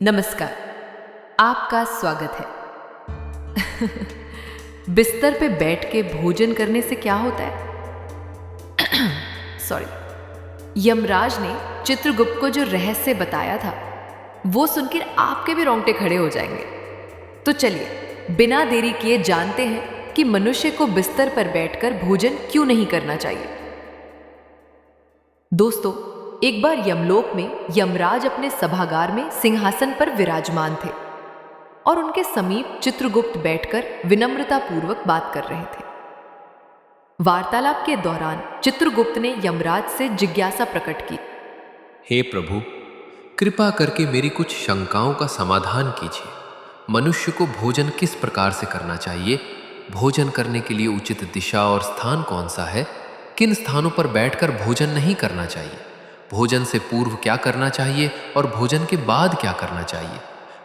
नमस्कार, आपका स्वागत है। बिस्तर पे बैठ के भोजन करने से क्या होता है? सॉरी। यमराज ने चित्रगुप्त को जो रहस्य बताया था वो सुनकर आपके भी रोंगटे खड़े हो जाएंगे। तो चलिए बिना देरी किए जानते हैं कि मनुष्य को बिस्तर पर बैठकर भोजन क्यों नहीं करना चाहिए। दोस्तों, एक बार यमलोक में यमराज अपने सभागार में सिंहासन पर विराजमान थे और उनके समीप चित्रगुप्त बैठकर विनम्रता पूर्वक बात कर रहे थे। वार्तालाप के दौरान चित्रगुप्त ने यमराज से जिज्ञासा प्रकट की। हे प्रभु, कृपा करके मेरी कुछ शंकाओं का समाधान कीजिए। मनुष्य को भोजन किस प्रकार से करना चाहिए? भोजन करने के लिए उचित दिशा और स्थान कौन सा है? किन स्थानों पर बैठकर भोजन नहीं करना चाहिए? भोजन से पूर्व क्या करना चाहिए और भोजन के बाद क्या करना चाहिए?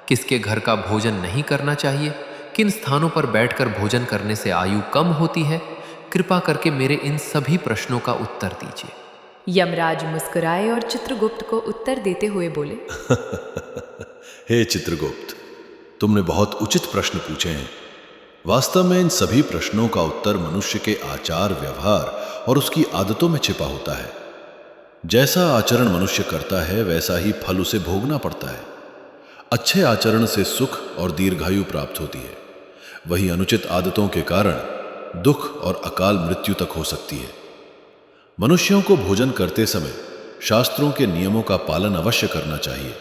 किसके घर का भोजन नहीं करना चाहिए? किन स्थानों पर बैठकर भोजन करने से आयु कम होती है? कृपा करके मेरे इन सभी प्रश्नों का उत्तर दीजिए। यमराज मुस्कुराए और चित्रगुप्त को उत्तर देते हुए बोले। हे चित्रगुप्त, तुमने बहुत उचित प्रश्न पूछे हैं। वास्तव में इन सभी प्रश्नों का उत्तर मनुष्य के आचार व्यवहार और उसकी आदतों में छिपा होता है। जैसा आचरण मनुष्य करता है वैसा ही फल उसे भोगना पड़ता है। अच्छे आचरण से सुख और दीर्घायु प्राप्त होती है, वही अनुचित आदतों के कारण दुख और अकाल मृत्यु तक हो सकती है। मनुष्यों को भोजन करते समय शास्त्रों के नियमों का पालन अवश्य करना चाहिए।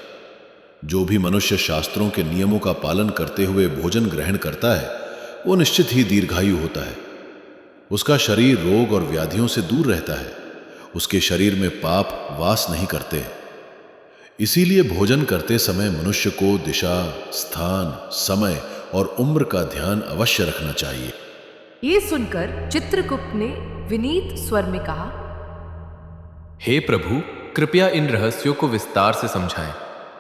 जो भी मनुष्य शास्त्रों के नियमों का पालन करते हुए भोजन ग्रहण करता है वो निश्चित ही दीर्घायु होता है। उसका शरीर रोग और व्याधियों से दूर रहता है। उसके शरीर में पाप वास नहीं करते। इसीलिए भोजन करते समय मनुष्य को दिशा, स्थान, समय और उम्र का ध्यान अवश्य रखना चाहिए। ये सुनकर चित्रगुप्त ने विनीत स्वर में कहा। हे प्रभु, कृपया इन रहस्यों को विस्तार से समझाएं।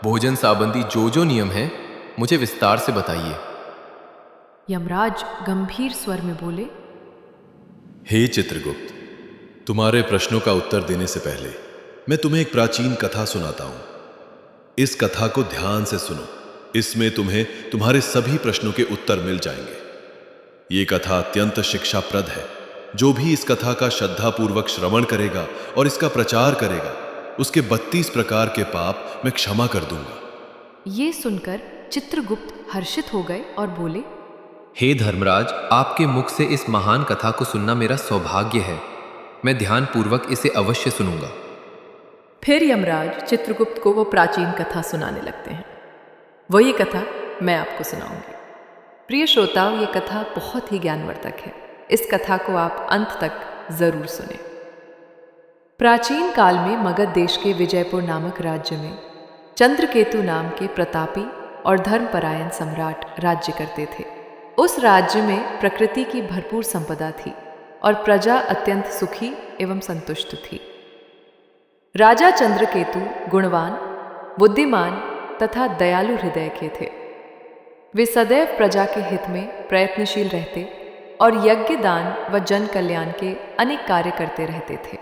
भोजन संबंधी जो नियम हैं मुझे विस्तार से बताइए। यमराज गंभीर स्वर में बोले। हे चित्रगुप्त, तुम्हारे प्रश्नों का उत्तर देने से पहले मैं तुम्हें एक प्राचीन कथा सुनाता हूं। इस कथा को ध्यान से सुनो। इसमें तुम्हें तुम्हारे सभी प्रश्नों के उत्तर मिल जाएंगे। ये कथा अत्यंत शिक्षाप्रद है। जो भी इस कथा का श्रद्धापूर्वक श्रवण करेगा और इसका प्रचार करेगा उसके 32 प्रकार के पाप मैं क्षमा कर दूंगा। ये सुनकर चित्रगुप्त हर्षित हो गए और बोले। हे धर्मराज, आपके मुख से इस महान कथा को सुनना मेरा सौभाग्य है। मैं ध्यानपूर्वक इसे अवश्य सुनूंगा। फिर यमराज चित्रगुप्त को वो प्राचीन कथा सुनाने लगते हैं। वही कथा मैं आपको सुनाऊंगी। प्रिय श्रोताओं, ये कथा बहुत ही ज्ञानवर्धक है। इस कथा को आप अंत तक जरूर सुने। प्राचीन काल में मगध देश के विजयपुर नामक राज्य में चंद्रकेतु नाम के प्रतापी और धर्मपरायण सम्राट राज्य करते थे। उस राज्य में प्रकृति की भरपूर संपदा थी और प्रजा अत्यंत सुखी एवं संतुष्ट थी। राजा चंद्रकेतु गुणवान, बुद्धिमान तथा दयालु हृदय के थे। वे सदैव प्रजा के हित में प्रयत्नशील रहते और यज्ञ, दान व जन कल्याण के अनेक कार्य करते रहते थे।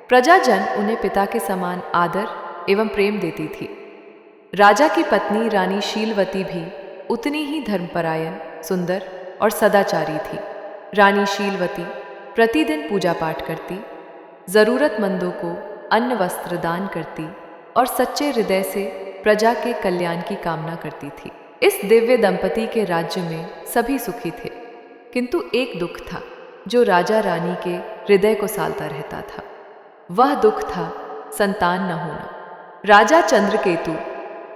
प्रजाजन उन्हें पिता के समान आदर एवं प्रेम देती थी। राजा की पत्नी रानी शीलवती भी उतनी ही धर्मपरायण, सुंदर और सदाचारी थी। रानी शीलवती प्रतिदिन पूजा पाठ करती, जरूरतमंदों को अन्न वस्त्र दान करती और सच्चे हृदय से प्रजा के कल्याण की कामना करती थी। इस दिव्य दंपति के राज्य में सभी सुखी थे, किंतु एक दुख था जो राजा रानी के हृदय को सालता रहता था। वह दुख था संतान न होना। राजा चंद्रकेतु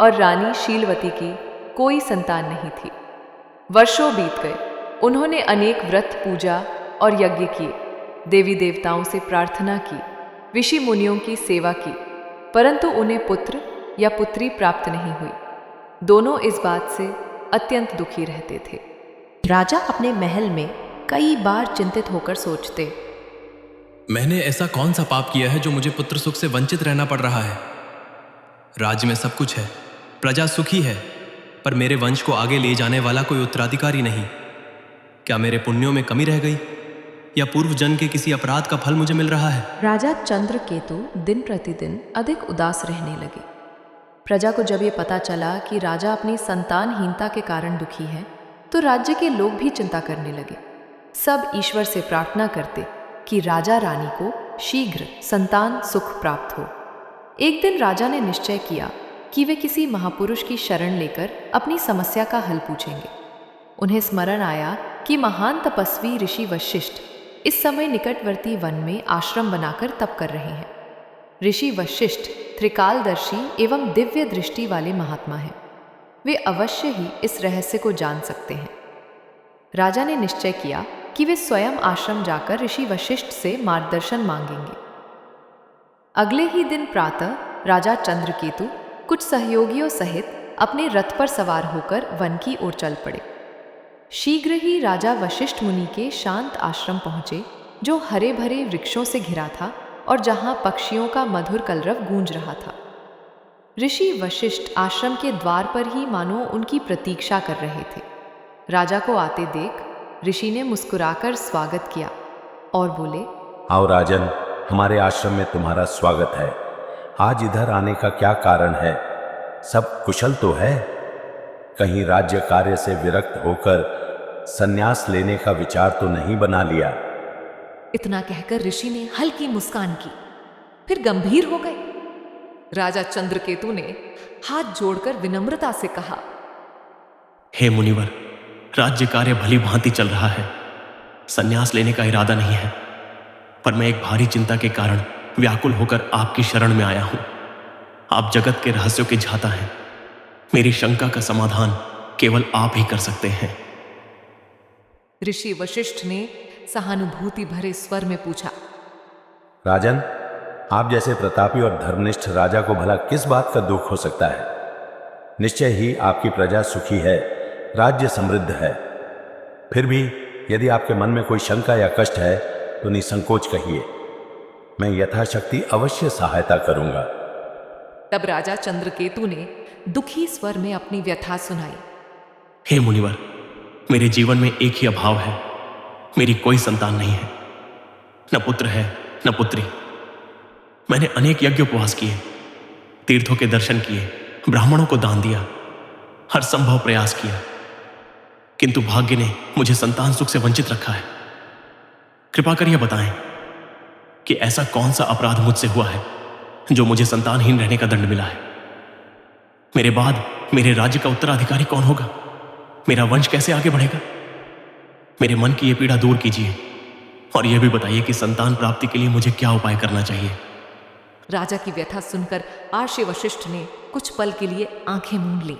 और रानी शीलवती की कोई संतान नहीं थी। वर्षों बीत गए। उन्होंने अनेक व्रत, पूजा और यज्ञ किए, देवी देवताओं से प्रार्थना की, ऋषि मुनियों की सेवा की, परंतु उन्हें पुत्र या पुत्री प्राप्त नहीं हुई। दोनों इस बात से अत्यंत दुखी रहते थे। राजा अपने महल में कई बार चिंतित होकर सोचते। मैंने ऐसा कौन सा पाप किया है जो मुझे पुत्र सुख से वंचित रहना पड़ रहा है? राज्य में सब कुछ है, प्रजा सुखी है, पर मेरे वंश को आगे ले जाने वाला कोई उत्तराधिकारी नहीं। क्या मेरे पुण्यों में कमी रह गई या पूर्व जन्म के किसी अपराध का फल मुझे मिल रहा है? राजा चंद्रकेतु दिन प्रतिदिन अधिक उदास रहने लगे। प्रजा को जब ये पता चला कि राजा अपनी संतानहीनता के कारण दुखी है, तो राज्य के लोग भी चिंता करने लगे। सब ईश्वर से प्रार्थना करते कि राजा रानी को शीघ्र संतान सुख प्राप्त हो। एक दिन राजा ने निश्चय किया कि वे किसी महापुरुष की शरण लेकर अपनी समस्या का हल पूछेंगे। उन्हें स्मरण आया कि महान तपस्वी ऋषि वशिष्ठ इस समय निकटवर्ती वन में आश्रम बनाकर तप कर रहे हैं। ऋषि वशिष्ठ त्रिकालदर्शी एवं दिव्य दृष्टि वाले महात्मा हैं। वे अवश्य ही इस रहस्य को जान सकते हैं। राजा ने निश्चय किया कि वे स्वयं आश्रम जाकर ऋषि वशिष्ठ से मार्गदर्शन मांगेंगे। अगले ही दिन प्रातः राजा चंद्रकेतु कुछ सहयोगियों सहित अपने रथ पर सवार होकर वन की ओर चल पड़े। शीघ्र ही राजा वशिष्ठ मुनि के शांत आश्रम पहुंचे, जो हरे भरे वृक्षों से घिरा था और जहां पक्षियों का मधुर कलरव गूंज रहा था। ऋषि वशिष्ठ आश्रम के द्वार पर ही मानो उनकी प्रतीक्षा कर रहे थे। राजा को आते देख ऋषि ने मुस्कुराकर स्वागत किया और बोले, आओ राजन, हमारे आश्रम में तुम्हारा स्वागत है। आज इधर आने का क्या कारण है? सब कुशल तो है? कहीं राज्य कार्य से विरक्त होकर संन्यास लेने का विचार तो नहीं बना लिया? इतना कहकर ऋषि ने हल्की मुस्कान की, फिर गंभीर हो गए। राजा चंद्रकेतु ने हाथ जोड़कर विनम्रता से कहा, हे मुनिवर, राज्य कार्य भली भांति चल रहा है। संन्यास लेने का इरादा नहीं है, पर मैं एक भारी चिंता के कारण व्याकुल होकर आपकी शरण में आया हूं। आप जगत के रहस्यों के ज्ञाता हैं। मेरी शंका का समाधान केवल आप ही कर सकते हैं। ऋषि वशिष्ठ ने सहानुभूति भरे स्वर में पूछा, राजन, आप जैसे प्रतापी और धर्मनिष्ठ राजा को भला किस बात का दुख हो सकता है? निश्चय ही आपकी प्रजा सुखी है, राज्य समृद्ध है। फिर भी यदि आपके मन में कोई शंका या कष्ट है तो निसंकोच कहिए, मैं यथाशक्ति अवश्य सहायता करूंगा। तब राजा चंद्रकेतु ने दुखी स्वर में अपनी व्यथा सुनाई। हे मुनिवर, मेरे जीवन में एक ही अभाव है। मेरी कोई संतान नहीं है, न पुत्र है न पुत्री। मैंने अनेक यज्ञ उपवास किए, तीर्थों के दर्शन किए, ब्राह्मणों को दान दिया, हर संभव प्रयास किया, किंतु भाग्य ने मुझे संतान सुख से वंचित रखा है। कृपा कर यह बताएं कि ऐसा कौन सा अपराध मुझसे हुआ है जो मुझे संतानहीन रहने का दंड मिला है। मेरे बाद मेरे राज्य का उत्तराधिकारी कौन होगा? मेरा वंश कैसे आगे बढ़ेगा? मेरे मन की यह पीड़ा दूर कीजिए और यह भी बताइए कि संतान प्राप्ति के लिए मुझे क्या उपाय करना चाहिए। राजा की व्यथा सुनकर आर्षि वशिष्ठ ने कुछ पल के लिए आंखें मूंद लीं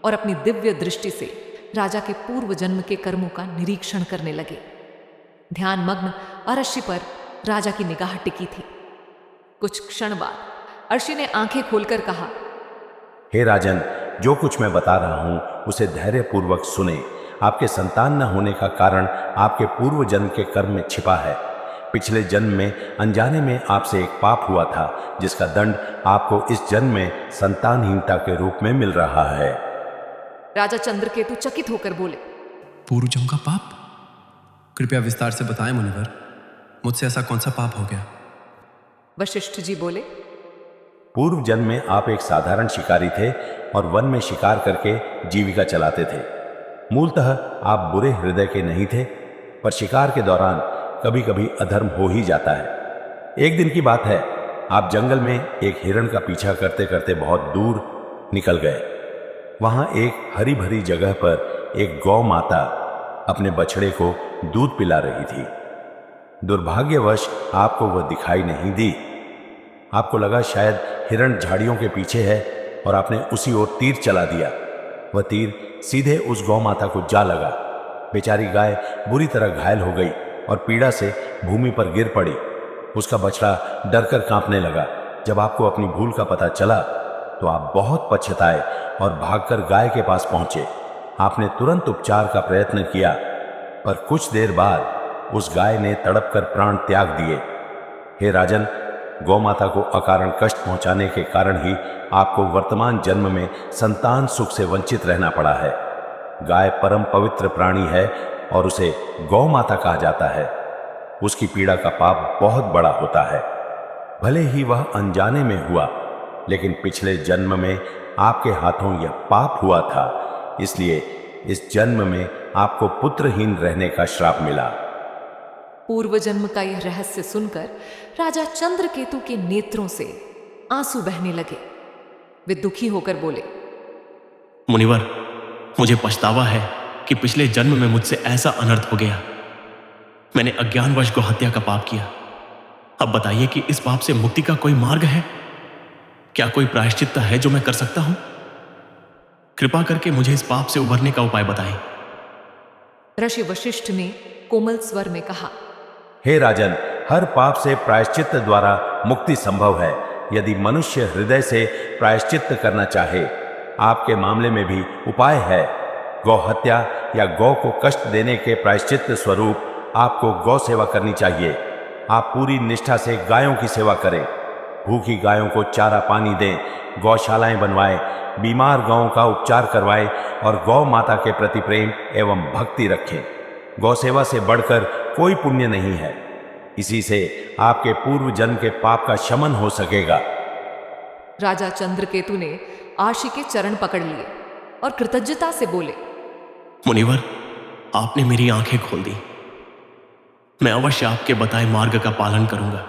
और अपनी दिव्य दृष्टि से राजा के पूर्व जन्म के कर्मों का निरीक्षण करने लगे। ध्यान मग्न अर्षि पर राजा की निगाह टिकी थी। कुछ क्षण बाद अर्षि ने आंखें खोलकर कहा, हे राजन, जो कुछ मैं बता रहा हूं उसे धैर्यपूर्वक सुने। आपके संतान न होने का कारण आपके पूर्व जन्म के कर्म में छिपा है। पिछले जन्म में अनजाने में आपसे एक पाप हुआ था, जिसका दंड आपको इस जन्म में संतानहीनता के रूप में मिल रहा है। राजा चंद्रकेतु चकित होकर बोले, पूर्व जन्म का पाप? कृपया विस्तार से बताएं मुनिवर, मुझसे ऐसा कौन सा पाप हो गया? वशिष्ठ जी बोले, पूर्व जन्म में आप एक साधारण शिकारी थे और वन में शिकार करके जीविका चलाते थे। मूलतः आप बुरे हृदय के नहीं थे, पर शिकार के दौरान कभी कभी अधर्म हो ही जाता है। एक दिन की बात है, आप जंगल में एक हिरण का पीछा करते करते बहुत दूर निकल गए। वहां एक हरी भरी जगह पर एक गौ माता अपने बछड़े को दूध पिला रही थी। दुर्भाग्यवश आपको वह दिखाई नहीं दी। आपको लगा शायद हिरण झाड़ियों के पीछे है और आपने उसी ओर तीर चला दिया। वह तीर सीधे उस गौ माता को जा लगा। बेचारी गाय बुरी तरह घायल हो गई और पीड़ा से भूमि पर गिर पड़ी। उसका बछड़ा डरकर कांपने लगा। जब आपको अपनी भूल का पता चला तो आप बहुत पछताए और भागकर गाय के पास पहुंचे। आपने तुरंत उपचार का प्रयत्न किया, पर कुछ देर बाद उस गाय ने तड़प कर प्राण त्याग दिए। हे राजन, गौ माता को अकारण कष्ट पहुंचाने के कारण ही आपको वर्तमान जन्म में संतान सुख से वंचित रहना पड़ा है। गाय परम पवित्र प्राणी है और उसे गौ माता कहा जाता है। उसकी पीड़ा का पाप बहुत बड़ा होता है। भले ही वह अनजाने में हुआ, लेकिन पिछले जन्म में आपके हाथों यह पाप हुआ था, इसलिए इस जन्म में आपको पुत्रहीन रहने का श्राप मिला। पूर्व जन्म का यह रहस्य सुनकर राजा चंद्रकेतु के नेत्रों से आंसू बहने लगे। वे दुखी होकर बोले, मुनिवर, मुझे पछतावा है कि पिछले जन्म में मुझसे ऐसा अनर्थ हो गया। मैंने अज्ञानवश गौहत्या का पाप किया। अब बताइए कि इस पाप से मुक्ति का कोई मार्ग है? क्या कोई प्रायश्चित है जो मैं कर सकता हूं? कृपा करके मुझे इस पाप से उभरने का उपाय बताएं। ऋषि वशिष्ठ ने कोमल स्वर में कहा, हे राजन, हर पाप से प्रायश्चित द्वारा मुक्ति संभव है। यदि मनुष्य हृदय से प्रायश्चित करना चाहे, आपके मामले में भी उपाय है। गौ हत्या या गौ को कष्ट देने के प्रायश्चित स्वरूप आपको गौ सेवा करनी चाहिए। आप पूरी निष्ठा से गायों की सेवा करें, भूखी गायों को चारा पानी दें, गौशालाएं बनवाएं, बीमार गायों का उपचार करवाएं और गौ माता के प्रति प्रेम एवं भक्ति रखें। गौ सेवा से बढ़कर कोई पुण्य नहीं है। इसी से आपके पूर्व जन्म के पाप का शमन हो सकेगा। राजा चंद्रकेतु ने आशी के चरण पकड़ लिए और कृतज्ञता से बोले, मुनिवर, आपने मेरी आंखें खोल दी। मैं अवश्य आपके बताए मार्ग का पालन करूंगा।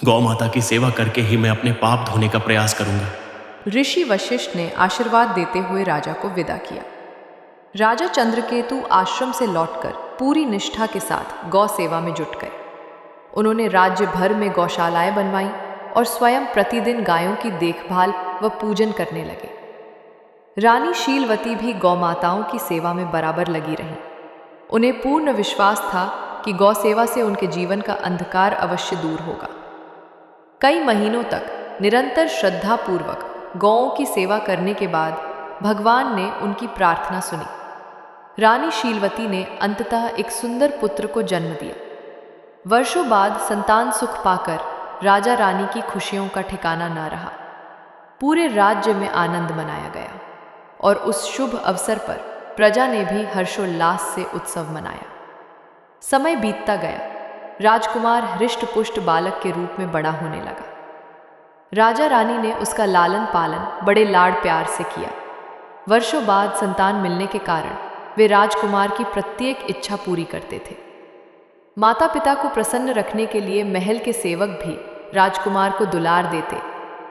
गौ माता की सेवा करके ही मैं अपने पाप धोने का प्रयास करूंगा। ऋषि वशिष्ठ ने आशीर्वाद देते हुए राजा को विदा किया। राजा चंद्रकेतु आश्रम से लौटकर पूरी निष्ठा के साथ गौ सेवा में जुट गए। उन्होंने राज्य भर में गौशालाएं बनवाई और स्वयं प्रतिदिन गायों की देखभाल व पूजन करने लगे। रानी शीलवती भी गौ माताओं की सेवा में बराबर लगी रहीं। उन्हें पूर्ण विश्वास था कि गौ सेवा से उनके जीवन का अंधकार अवश्य दूर होगा। कई महीनों तक निरंतर श्रद्धापूर्वक गौओं की सेवा करने के बाद भगवान ने उनकी प्रार्थना सुनी। रानी शीलवती ने अंततः एक सुंदर पुत्र को जन्म दिया। वर्षों बाद संतान सुख पाकर राजा रानी की खुशियों का ठिकाना न रहा। पूरे राज्य में आनंद मनाया गया और उस शुभ अवसर पर प्रजा ने भी हर्षोल्लास से उत्सव मनाया। समय बीतता गया। राजकुमार हृष्ट-पुष्ट बालक के रूप में बड़ा होने लगा। राजा रानी ने उसका लालन पालन बड़े लाड़ प्यार से किया। वर्षों बाद संतान मिलने के कारण वे राजकुमार की प्रत्येक इच्छा पूरी करते थे। माता पिता को प्रसन्न रखने के लिए महल के सेवक भी राजकुमार को दुलार देते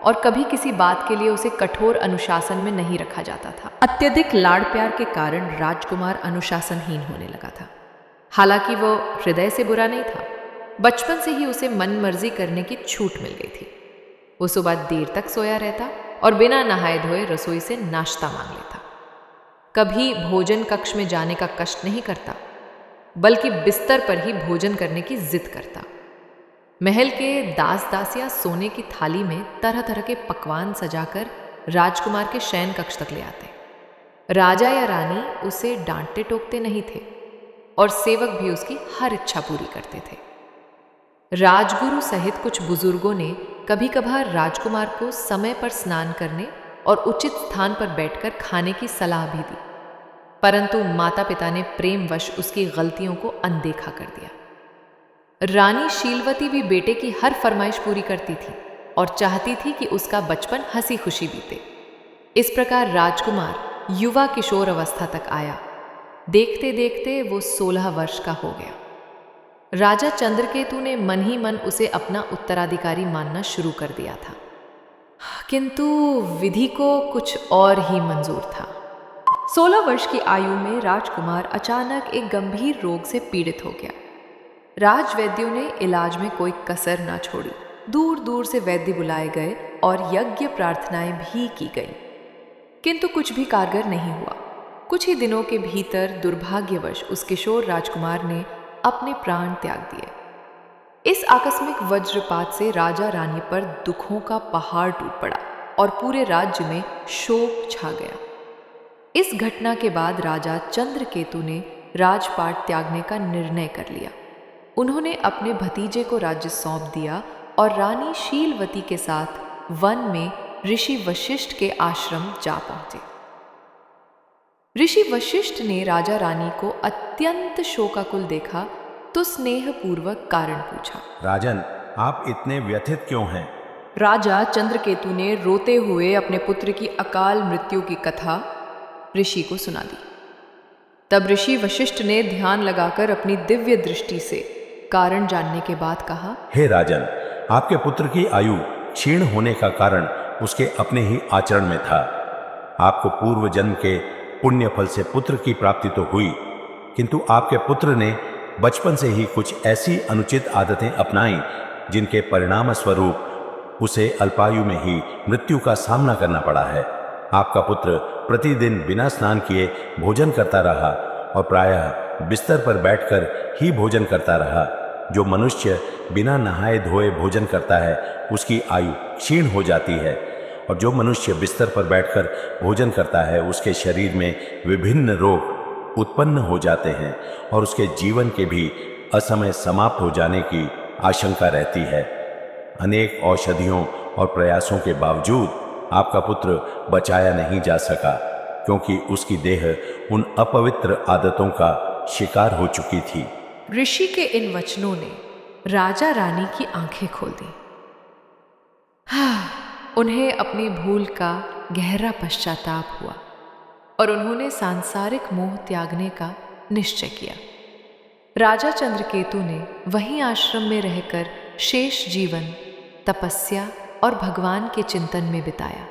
और कभी किसी बात के लिए उसे कठोर अनुशासन में नहीं रखा जाता था। अत्यधिक लाड़ प्यार के कारण राजकुमार अनुशासनहीन होने लगा था। हालांकि वो हृदय से बुरा नहीं था, बचपन से ही उसे मन मर्जी करने की छूट मिल गई थी। वो सुबह देर तक सोया रहता और बिना नहाए धोए रसोई से नाश्ता मांग लेता। कभी भोजन कक्ष में जाने का कष्ट नहीं करता, बल्कि बिस्तर पर ही भोजन करने की जिद करता। महल के दास दासियां सोने की थाली में तरह तरह के पकवान सजाकर राजकुमार के शयन कक्ष तक ले आते। राजा या रानी उसे डांटते टोकते नहीं थे और सेवक भी उसकी हर इच्छा पूरी करते थे। राजगुरु सहित कुछ बुजुर्गों ने कभी कभार राजकुमार को समय पर स्नान करने और उचित स्थान पर बैठकर खाने की सलाह भी दी, परंतु माता पिता ने प्रेमवश उसकी गलतियों को अनदेखा कर दिया। रानी शीलवती भी बेटे की हर फरमाइश पूरी करती थी और चाहती थी कि उसका बचपन हंसी खुशी बीते। इस प्रकार राजकुमार युवा किशोर अवस्था तक आया। देखते देखते वो 16 वर्ष का हो गया। राजा चंद्रकेतु ने मन ही मन उसे अपना उत्तराधिकारी मानना शुरू कर दिया था, किंतु विधि को कुछ और ही मंजूर था। 16 वर्ष की आयु में राजकुमार अचानक एक गंभीर रोग से पीड़ित हो गया। राजवैद्यों ने इलाज में कोई कसर ना छोड़ी। दूर दूर से वैद्य बुलाए गए और यज्ञ प्रार्थनाएं भी की गई, किंतु कुछ भी कारगर नहीं हुआ। कुछ ही दिनों के भीतर दुर्भाग्यवश उस किशोर राजकुमार ने अपने प्राण त्याग दिए। इस आकस्मिक वज्रपात से राजा रानी पर दुखों का पहाड़ टूट पड़ा और पूरे राज्य में शोक छा गया। इस घटना के बाद राजा चंद्रकेतु ने राजपाट त्यागने का निर्णय कर लिया। उन्होंने अपने भतीजे को राज्य सौंप दिया और रानी शीलवती के साथ वन में ऋषि वशिष्ठ के आश्रम जा पहुंचे। ऋषि वशिष्ठ ने राजा रानी को अत्यंत शोकाकुल देखा तो स्नेहपूर्वक कारण पूछा। राजन, आप इतने व्यथित क्यों हैं? राजा चंद्रकेतु ने रोते हुए अपने पुत्र की अकाल मृत्यु की कथा ऋषि को सुना दी। तब ऋषि वशिष्ठ ने ध्यान लगाकर अपनी दिव्य दृष्टि से कारण जानने के बाद कहा, हे राजन, आपके पुत्र की आयु क्षीण होने का कारण उसके अपने ही आचरण में था। आपको पूर्व जन्म के पुण्य फल से पुत्र की प्राप्ति तो हुई, किंतु आपके पुत्र ने बचपन से ही कुछ ऐसी अनुचित आदतें अपनाई जिनके परिणाम स्वरूप उसे अल्पायु में ही मृत्यु का सामना करना पड़ा है। आपका पुत्र प्रतिदिन बिना स्नान किए भोजन करता रहा और प्रायः बिस्तर पर बैठकर ही भोजन करता रहा। जो मनुष्य बिना नहाए धोए भोजन करता है उसकी आयु क्षीण हो जाती है, और जो मनुष्य बिस्तर पर बैठकर भोजन करता है उसके शरीर में विभिन्न रोग उत्पन्न हो जाते हैं और उसके जीवन के भी असमय समाप्त हो जाने की आशंका रहती है। अनेक औषधियों और प्रयासों के बावजूद आपका पुत्र बचाया नहीं जा सका, क्योंकि उसकी देह उन अपवित्र आदतों का शिकार हो चुकी थी। ऋषि के इन वचनों ने राजा रानी की आंखें खोल दी। उन्हें अपनी भूल का गहरा पश्चाताप हुआ और उन्होंने सांसारिक मोह त्यागने का निश्चय किया। राजा चंद्रकेतु ने वहीं आश्रम में रहकर शेष जीवन तपस्या और भगवान के चिंतन में बिताया।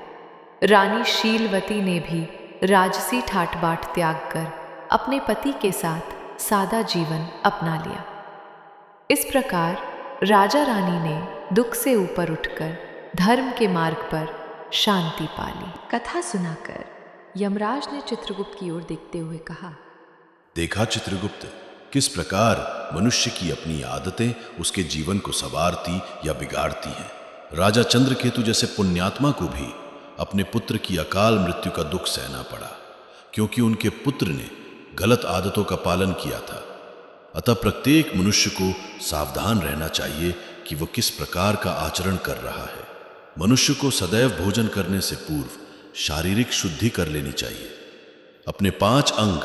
रानी शीलवती ने भी राजसी ठाट बाट त्याग कर अपने पति के साथ सादा जीवन अपना लिया। इस प्रकार राजा रानी ने दुख से ऊपर उठकर धर्म के मार्ग पर शांति पाली। कथा सुनाकर यमराज ने चित्रगुप्त की ओर देखते हुए कहा, देखा चित्रगुप्त, किस प्रकार मनुष्य की अपनी आदतें उसके जीवन को संवारती या बिगाड़ती हैं। राजा चंद्रकेतु जैसे पुण्यात्मा को भी अपने पुत्र की अकाल मृत्यु का दुख सहना पड़ा, क्योंकि उनके पुत्र ने गलत आदतों का पालन किया था। अतः प्रत्येक मनुष्य को सावधान रहना चाहिए कि वह किस प्रकार का आचरण कर रहा है। मनुष्य को सदैव भोजन करने से पूर्व शारीरिक शुद्धि कर लेनी चाहिए। अपने 5 अंग,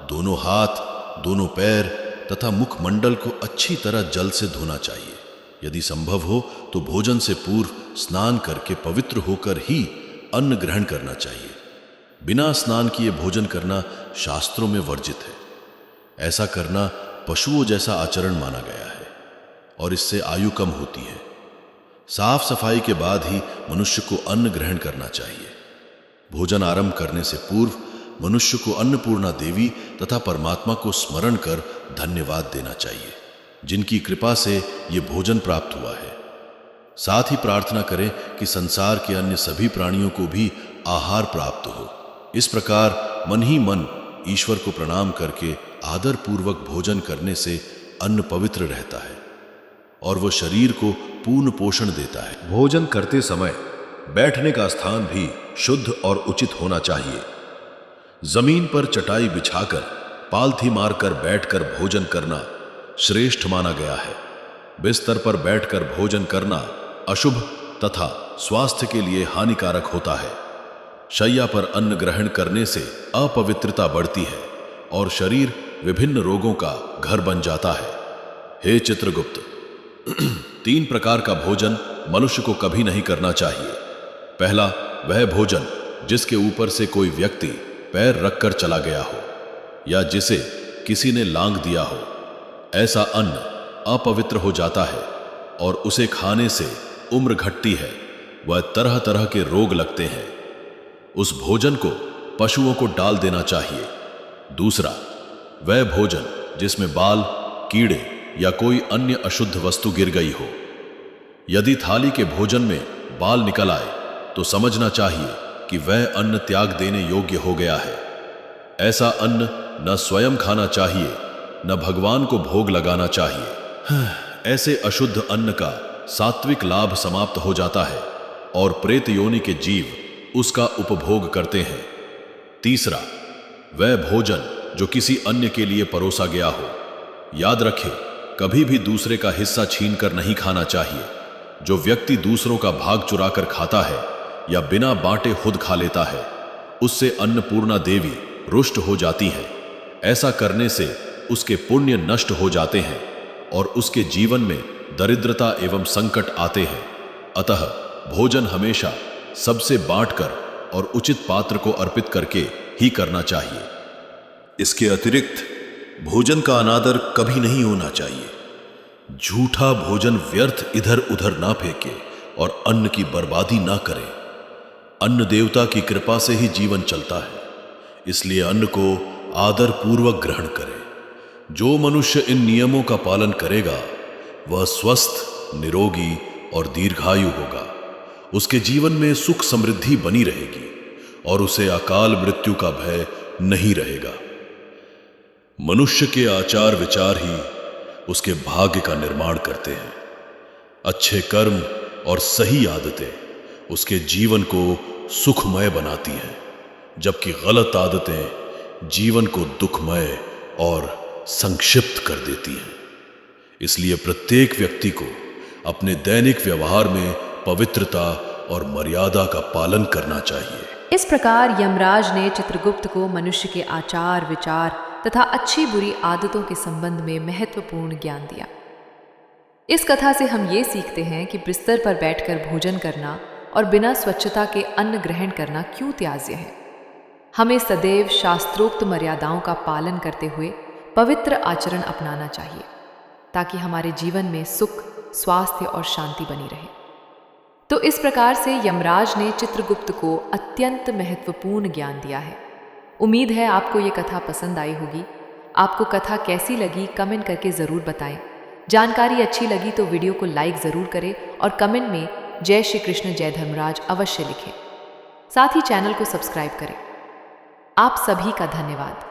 दोनों हाथ, दोनों पैर तथा मुखमंडल को अच्छी तरह जल से धोना चाहिए। यदि संभव हो तो भोजन से पूर्व स्नान करके पवित्र होकर ही अन्न ग्रहण करना चाहिए। बिना स्नान किए भोजन करना शास्त्रों में वर्जित है। ऐसा करना पशुओं जैसा आचरण माना गया है और इससे आयु कम होती है। साफ सफाई के बाद ही मनुष्य को अन्न ग्रहण करना चाहिए। भोजन आरंभ करने से पूर्व मनुष्य को अन्नपूर्णा देवी तथा परमात्मा को स्मरण कर धन्यवाद देना चाहिए, जिनकी कृपा से ये भोजन प्राप्त हुआ है। साथ ही प्रार्थना करें कि संसार के अन्य सभी प्राणियों को भी आहार प्राप्त हो। इस प्रकार मन ही मन ईश्वर को प्रणाम करके आदर पूर्वक भोजन करने से अन्न पवित्र रहता है और वह शरीर को पूर्ण पोषण देता है। भोजन करते समय बैठने का स्थान भी शुद्ध और उचित होना चाहिए। जमीन पर चटाई बिछाकर पालथी मारकर बैठकर भोजन करना श्रेष्ठ माना गया है। बिस्तर पर बैठकर भोजन करना अशुभ तथा स्वास्थ्य के लिए हानिकारक होता है। शैया पर अन्न ग्रहण करने से अपवित्रता बढ़ती है और शरीर विभिन्न रोगों का घर बन जाता है। हे चित्रगुप्त, 3 प्रकार का भोजन मनुष्य को कभी नहीं करना चाहिए। पहला, वह भोजन जिसके ऊपर से कोई व्यक्ति पैर रखकर चला गया हो या जिसे किसी ने लांघ दिया हो। ऐसा अन्न अपवित्र हो जाता है और उसे खाने से उम्र घटती है, वह तरह तरह के रोग लगते हैं। उस भोजन को पशुओं को डाल देना चाहिए। दूसरा, वह भोजन जिसमें बाल, कीड़े या कोई अन्य अशुद्ध वस्तु गिर गई हो। यदि थाली के भोजन में बाल निकल आए तो समझना चाहिए कि वह अन्न त्याग देने योग्य हो गया है। ऐसा अन्न न स्वयं खाना चाहिए न भगवान को भोग लगाना चाहिए। ऐसे अशुद्ध अन्न का सात्विक लाभ समाप्त हो जाता है और प्रेत योनि के जीव उसका उपभोग करते हैं। तीसरा, वह भोजन जो किसी अन्य के लिए परोसा गया हो। याद रखें, कभी भी दूसरे का हिस्सा छीनकर नहीं खाना चाहिए। जो व्यक्ति दूसरों का भाग चुराकर खाता है या बिना बांटे खुद खा लेता है, उससे अन्नपूर्णा देवी रुष्ट हो जाती है। ऐसा करने से उसके पुण्य नष्ट हो जाते हैं और उसके जीवन में दरिद्रता एवं संकट आते हैं। अतः भोजन हमेशा सबसे बांटकर और उचित पात्र को अर्पित करके ही करना चाहिए। इसके अतिरिक्त भोजन का अनादर कभी नहीं होना चाहिए। झूठा भोजन व्यर्थ इधर उधर ना फेंके और अन्न की बर्बादी ना करे। अन्न देवता की कृपा से ही जीवन चलता है, इसलिए अन्न को आदर पूर्वक ग्रहण करे। जो मनुष्य इन नियमों का पालन करेगा वह स्वस्थ, निरोगी और दीर्घायु होगा। उसके जीवन में सुख समृद्धि बनी रहेगी और उसे अकाल मृत्यु का भय नहीं रहेगा। मनुष्य के आचार विचार ही उसके भाग्य का निर्माण करते हैं। अच्छे कर्म और सही आदतें उसके जीवन को सुखमय बनाती हैं, जबकि गलत आदतें जीवन को दुखमय और संक्षिप्त कर देती हैं। इसलिए प्रत्येक व्यक्ति को अपने दैनिक व्यवहार में पवित्रता और मर्यादा का पालन करना चाहिए। इस प्रकार यमराज ने चित्रगुप्त को मनुष्य के आचार विचार तथा अच्छी बुरी आदतों के संबंध में महत्वपूर्ण ज्ञान दिया। इस कथा से हम ये सीखते हैं कि बिस्तर पर बैठकर भोजन करना और बिना स्वच्छता के अन्न ग्रहण करना क्यों त्याज्य है। हमें सदैव शास्त्रोक्त मर्यादाओं का पालन करते हुए पवित्र आचरण अपनाना चाहिए, ताकि हमारे जीवन में सुख, स्वास्थ्य और शांति बनी रहे। तो इस प्रकार से यमराज ने चित्रगुप्त को अत्यंत महत्वपूर्ण ज्ञान दिया है। उम्मीद है आपको ये कथा पसंद आई होगी। आपको कथा कैसी लगी कमेंट करके ज़रूर बताएं। जानकारी अच्छी लगी तो वीडियो को लाइक ज़रूर करें और कमेंट में जय श्री कृष्ण जय धर्मराज अवश्य लिखें। साथ ही चैनल को सब्सक्राइब करें। आप सभी का धन्यवाद।